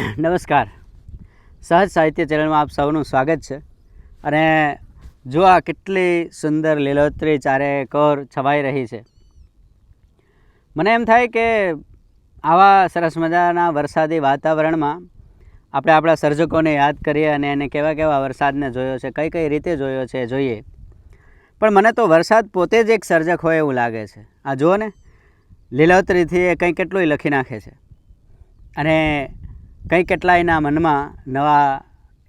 નમસ્કાર. સહજ સાહિત્ય ચેનલમાં આપ સૌનું સ્વાગત છે. અને જો આ કેટલી સુંદર લીલોતરી ચારે કોર છવાઈ રહી છે. મને એમ થાય કે આવા સરસ મજાના વરસાદી વાતાવરણમાં આપણે આપણા સર્જકોને યાદ કરીએ અને એને કેવા કેવા વરસાદને જોયો છે, કઈ કઈ રીતે જોયો છે જોઈએ. પણ મને તો વરસાદ પોતે જ એક સર્જક હોય એવું લાગે છે. આ જુઓ ને, લીલોતરીથી એ કંઈ કેટલું લખી નાખે છે અને કંઈ કેટલાયના મનમાં નવા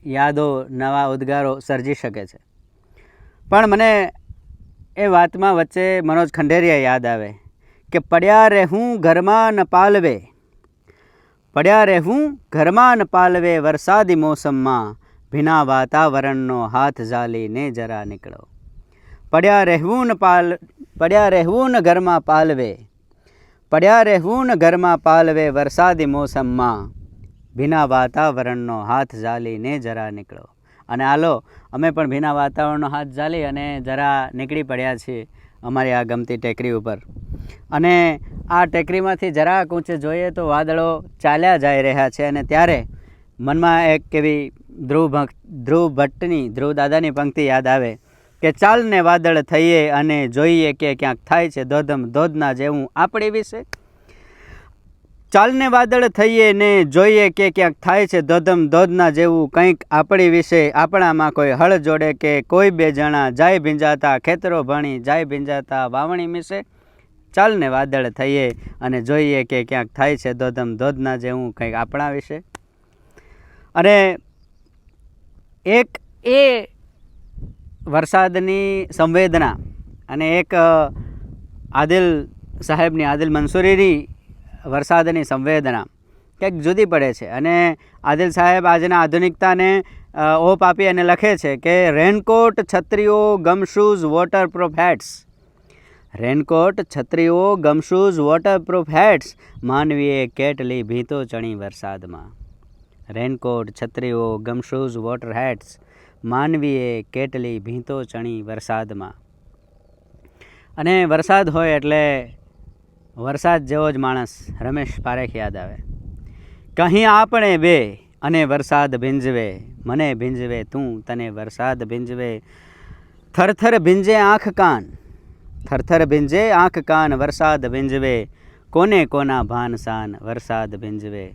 યાદો, નવા ઉદ્ગારો સર્જી શકે છે. પણ મને એ વાતમાં વચ્ચે મનોજ ખંડેરિયા યાદ આવે કે પડ્યા રહેવું ઘરમાં ન પાલવે, પડ્યા રહેવું ઘરમાં ન પાલવે, વરસાદી મોસમમાં ભીના વાતાવરણનો હાથ ઝાલીને જરા નીકળો. પડ્યા રહેવું ન ઘરમાં પાલવે, પડ્યા રહેવું ન ઘરમાં પાલવે, વરસાદી મોસમમાં ભીના વાતાવરણનો હાથ ઝાલીને જરા નીકળો. અને આલો અમે પણ ભીના વાતાવરણનો હાથ ઝાલી અને જરા નીકળી પડ્યા છીએ અમારી આ ગમતી ટેકરી ઉપર. અને આ ટેકરીમાંથી જરાક ઊંચે જોઈએ તો વાદળો ચાલ્યા જઈ રહ્યા છે. અને ત્યારે મનમાં એક એવી ધ્રુવ દાદાની પંક્તિ યાદ આવે કે ચાલને વાદળ થઈએ અને જોઈએ કે ક્યાંક થાય છે ધોધમ ધોધના જેવું આપણી વિશે. ચાલને વાદળ થઈએ ને જોઈએ કે ક્યાંક થાય છે ધોધમ ધોધના જેવું કંઈક આપણી વિશે. આપણામાં કોઈ હળ જોડે કે કોઈ બે જણા જાય ભીંજાતા ખેતરો ભણી, જાય ભીંજાતા વાવણી મિશે. ચાલને વાદળ થઈએ અને જોઈએ કે ક્યાંક થાય છે ધોધમ ધોધના જેવું કંઈક આપણા વિશે. અને એક એ વરસાદની સંવેદના અને એક આદિલ સાહેબની, આદિલ મંસૂરીની વરસાદની સંવેદના કંઈક જુદી પડે છે. અને આદિલ સાહેબ આજના આધુનિકતાને ઓપ આપી અને લખે છે કે રેનકોટ, છત્રીઓ, ગમશૂઝ, વોટરપ્રૂફ હેટ્સ. રેનકોટ, છત્રીઓ, ગમશૂઝ, વોટરપ્રૂફ હેટ્સ, માનવીએ કેટલી ભીંતો ચણી વરસાદમાં. રેનકોટ, છત્રીઓ, ગમશૂઝ, વોટર હેટ્સ, માનવીએ કેટલી ભીંતો ચણી વરસાદમાં. અને વરસાદ હોય એટલે વરસાદ જેવો જ માણસ રમેશ પારેખ યાદ આવે. કહી આપણે બે અને વરસાદ ભીંજવે, મને ભીંજવે તું, તને વરસાદ ભીંજવે. થરથર ભીંજે આંખ કાન, થરથર ભીંજે આંખ કાન, વરસાદ ભીંજવે, કોને કોના ભાન શાન, વરસાદ ભીંજવે.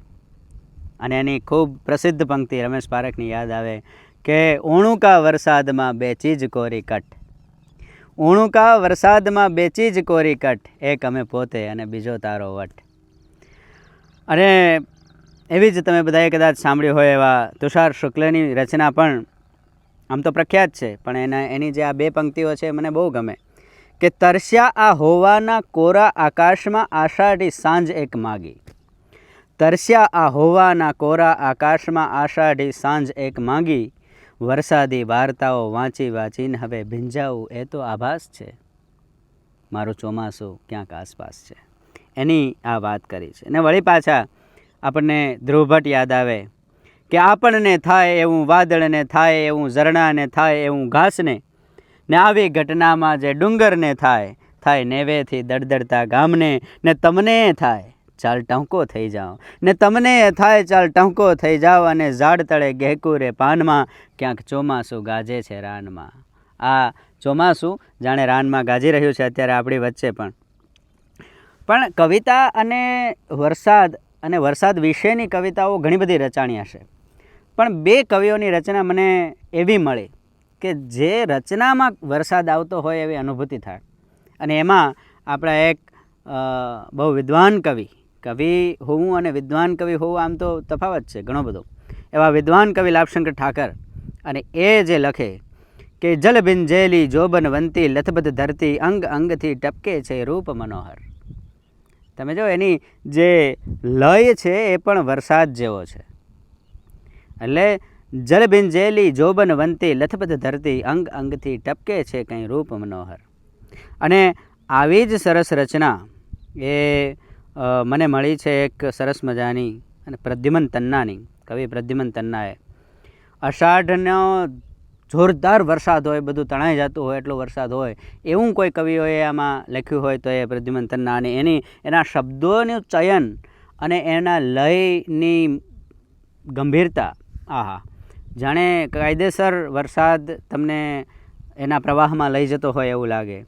અને એની ખૂબ પ્રસિદ્ધ પંક્તિ રમેશ પારેખની યાદ આવે કે ઓણુકા વરસાદમાં બે ચીજ કોરી કટ, ઓણુકા વરસાદમાં બે ચીજ કોરી કટ, એક અમે પોતે અને બીજો તારો વટ. અને એવી જ તમે બધાએ કદાચ સાંભળ્યું હોય એવા તુષાર શુક્લની રચના પણ આમ તો પ્રખ્યાત છે, પણ એની જે આ બે પંક્તિઓ છે મને બહુ ગમે કે તરસ્યા આ હોવાના કોરા આકાશમાં આષાઢી સાંજ એક માગી. તરસ્યા આ હોવાના કોરા આકાશમાં આષાઢી સાંજ એક માગી, વરસાદી વાર્તાઓ વાંચી વાંચીને હવે ભીંજાવું એ તો આભાસ છે, મારું ચોમાસું ક્યાંક આસપાસ છે. એની આ વાત કરી છે. અને વળી પાછા આપણને ધ્રુવ ભટ્ટ યાદ આવે કે આપણને થાય એવું વાદળને, થાય એવું ઝરણાને, થાય એવું ઘાસને, ને આવી ઘટનામાં જે ડુંગરને થાય, થાય નેવેથી દડદડતા ગામને, ને તમને થાય ચાલ ટહુકો થઈ જાઓ, ને તમને થાય ચાલ ટહુકો થઈ જાઓ, અને ઝાડ તળે ગહેકુરે પાનમાં ક્યાંક ચોમાસું ગાજે છે રાનમાં. આ ચોમાસું જાણે રાનમાં ગાજી રહ્યું છે અત્યારે આપણી વચ્ચે. પણ કવિતા અને વરસાદ વિશેની કવિતાઓ ઘણી બધી રચાણી હશે, પણ બે કવિઓની રચના મને એવી મળી કે જે રચનામાં વરસાદ આવતો હોય એવી અનુભૂતિ થાય. અને એમાં આપણા એક બહુ વિદ્વાન કવિ હોવું અને વિદ્વાન કવિ હોવું આમ તો તફાવત છે ઘણો બધો. એવા વિદ્વાન કવિ લાભશંકર ઠાકર, અને એ જે લખે કે જલ બિંજેલી જોબન વંતી, લથબથ ધરતી અંગ અંગથી ટપકે છે રૂપ મનોહર. તમે જો એની જે લય છે એ પણ વરસાદ જેવો છે. એટલે જલ બિંજેલી જોબન વંતી, લથબથ ધરતી અંગ અંગથી ટપકે છે કંઈ રૂપ મનોહર. અને આવી જ સરસ રચના એ મને મળી છે એક સરસ મજાની અને પ્રદ્યુમન તન્નાની, કવિ પ્રદ્યુમન તન્નાએ. અષાઢનો જોરદાર વરસાદ હોય, બધું તણાઈ જતું હોય, એટલો વરસાદ હોય એવું કોઈ કવિઓએ આમાં લખ્યું હોય તો એ પ્રદ્યુમન તન્નાની. એના શબ્દોનું ચયન અને એના લયની ગંભીરતા, આહા, જાણે કાયદેસર વરસાદ તમને એના પ્રવાહમાં લઈ જતો હોય એવું લાગે.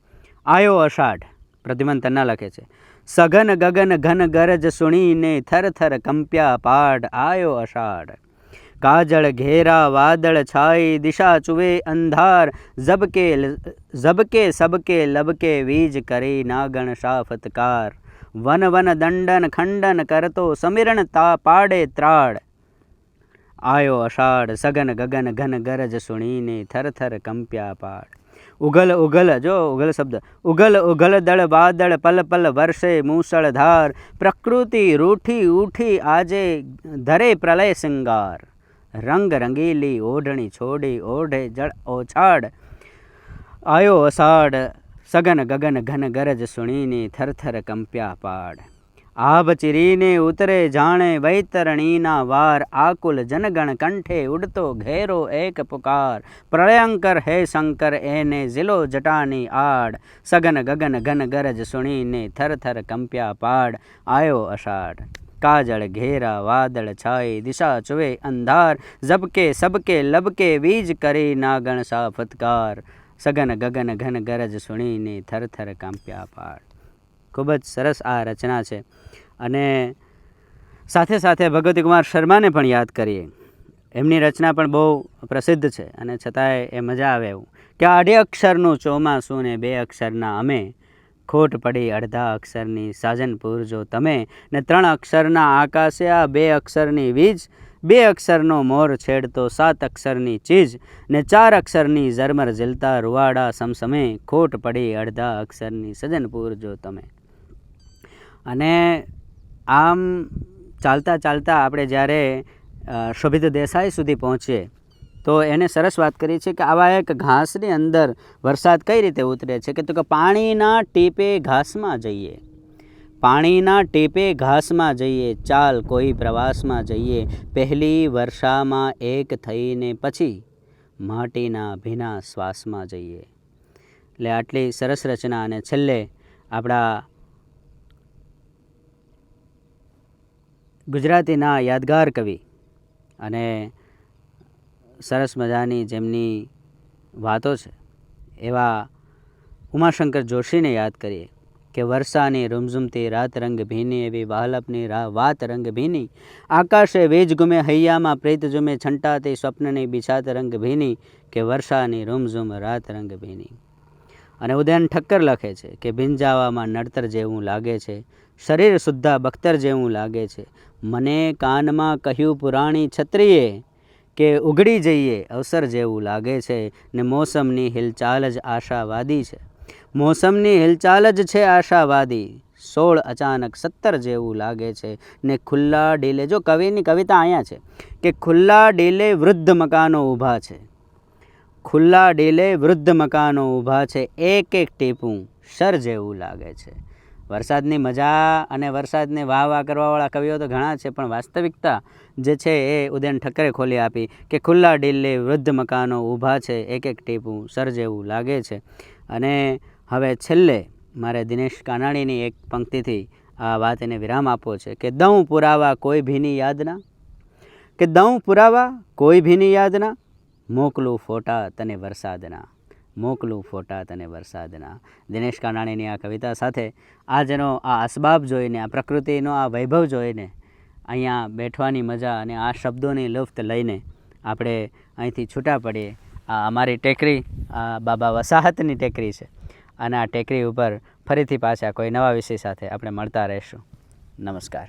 આયો અષાઢ, પ્રદ્યુમન તન્ના લખે છે, સઘન ગગન ઘન ગરજ સુણીને થર થર કંપ્યા પાડ. આયો અષાઢ, કાજળ ઘેરા વાદળ છાઈ દિશા ચુવે અંધાર. ઝબકે સબકે લબકે વીજ કરી નાગણ શા ફતકાર. વન વન દંડન ખંડન કરતો સમિરણ પાડે ત્રાડ. આયો અષાઢ, સઘન ગગન ઘન ગરજ સુણીને થર થર કંપ્યા પાડ. ઉગલ ઉગલ, જો ઉગલ શબ્દ, ઉગલ ઉગલ દળ વાદળ પલ પલ વર્ષે મૂસળધાર. પ્રકૃતિ રૂઠી ઉઠી આજે ધરે પ્રલય શૃંગાર. રંગ રંગીલી ઓઢણી છોડી ઓઢે જળ ઓછાડ. આયો અષાઢ, સઘન ગગન ઘન ગરજ સુણીને થર થર કંપ્યા પાડ. આભ ચીરીને ઉતરે જાણે વૈતરણીના વાર. આકુલ જનગણ કંઠે ઉડતો ઘેરો એક પુકાર. પ્રળયંકર હે શંકર એને ઝીલો જટાની આડ. સઘન ગગન ઘન ગરજ સુણીને થર થર કંપ્યા પાડ. આયો અષાઢ, કાજળ ઘેરા વાદળ છાઈ દિશા ચુવે અંધાર. ઝબકે સબકે લબકે વીજ કરી નાગણ શા ફતકાર. સઘન ગગન ઘન ગરજ સુણીને થર થર કંપ્યા પાડ. ખૂબ જ સરસ આ રચના છે. અને સાથે સાથે ભગવતી કુમાર શર્માને પણ યાદ કરીએ. એમની રચના પણ બહુ પ્રસિદ્ધ છે અને છતાંય એ મજા આવે એવું કે અઢી અક્ષરનું ચોમાસું ને 2 અક્ષરના અમે. ખોટ પડી અડધા અક્ષરની સાજન પૂરજો તમે. ને 3 અક્ષરના આકાશે આ 2 અક્ષરની વીજ. 2 અક્ષરનો મોર છેડતો 7 અક્ષરની ચીજ. ને 4 અક્ષરની ઝરમર ઝીલતા રૂવાડા સમસમે. ખોટ પડી અડધા અક્ષરની સજન પૂરજો તમે. અને આમ ચાલતા ચાલતા આપણે જ્યારે શોભિત દેસાઈ સુધી પહોંચીએ તો એને સરસ વાત કરી છે કે આવા એક ઘાસની અંદર વરસાદ કઈ રીતે ઉતરે છે કે તો કે પાણીના ટીપે ઘાસમાં જઈએ. પાણીના ટીપે ઘાસમાં જઈએ, ચાલ કોઈ પ્રવાસમાં જઈએ. પહેલી વર્ષામાં એક થઈને પછી માટીના ભીના શ્વાસમાં જઈએ. એટલે આટલી સરસ રચના. અને છેલ્લે આપણા ગુજરાતીના યાદગાર કવિ અને સરસ મજાની જેમની વાતો છે એવા ઉમાશંકર જોશીને યાદ કરીએ કે વર્ષાની રૂમઝૂમતી રાત રંગ ભીની એવી વહાલપની વાત રંગ ભીની. આકાશે વીજ ગુમે હૈયામાં પ્રીત જુમે છંટાતી સ્વપ્નની બિછાત રંગ ભીની. કે વર્ષાની રૂમઝૂમ રાત રંગ ભીની. અને ઉદયન ઠક્કર લખે છે કે ભીંજાવામાં નડતર જેવું લાગે છે, શરીર સુદ્ધા બખ્તર જેવું લાગે છે. મને કાનમાં કહ્યું પુરાણી છત્રીએ કે ઉઘડી જઈએ અવસર જેવું લાગે છે. ને મોસમની હિલચાલ જ આશાવાદી છે. મોસમની હિલચાલ જ છે આશાવાદી. 16 અચાનક 17 જેવું લાગે છે. ને ખુલ્લા ડીલે, જો કવિની કવિતા અહીંયા છે કે ખુલ્લા ડીલે વૃદ્ધ મકાનો ઊભા છે. ખુલ્લા ડીલે વૃદ્ધ મકાનો ઊભા છે. એક એક ટીપું શર જેવું લાગે છે. વરસાદની મજા અને વરસાદને વાહ વાહ કરવાવાળા કવિઓ તો ઘણા છે, પણ વાસ્તવિકતા જે છે એ ઉદયન ઠક્કરે ખોલી આપી કે ખુલ્લા ડીલે વૃદ્ધ મકાનો ઊભા છે. એક એક ટીપું સર જેવું લાગે છે. અને હવે છેલ્લે મારે દિનેશ કાનાણીની એક પંક્તિથી આ વાતને વિરામ આપવો છે કે દઉં પુરાવા કોઈ ભીની યાદના. કે દઉં પુરાવા કોઈ ભીની યાદના. મોકલું ફોટા તને વરસાદના. મોકલું ફોટા તને વરસાદના. દિનેશ કાનાણીની આ કવિતા સાથે આજનો આ અસબાબ જોઈને, આ પ્રકૃતિનો આ વૈભવ જોઈને અહીંયા બેઠવાની મજા અને આ શબ્દોની લુફ્ત લઈને આપણે અહીંથી છૂટા પડીએ. આ અમારી ટેકરી આ બાબા વસાહતની ટેકરી છે અને આ ટેકરી ઉપર ફરીથી પાછા કોઈ નવા વિષય સાથે આપણે મળતા રહીશું. નમસ્કાર.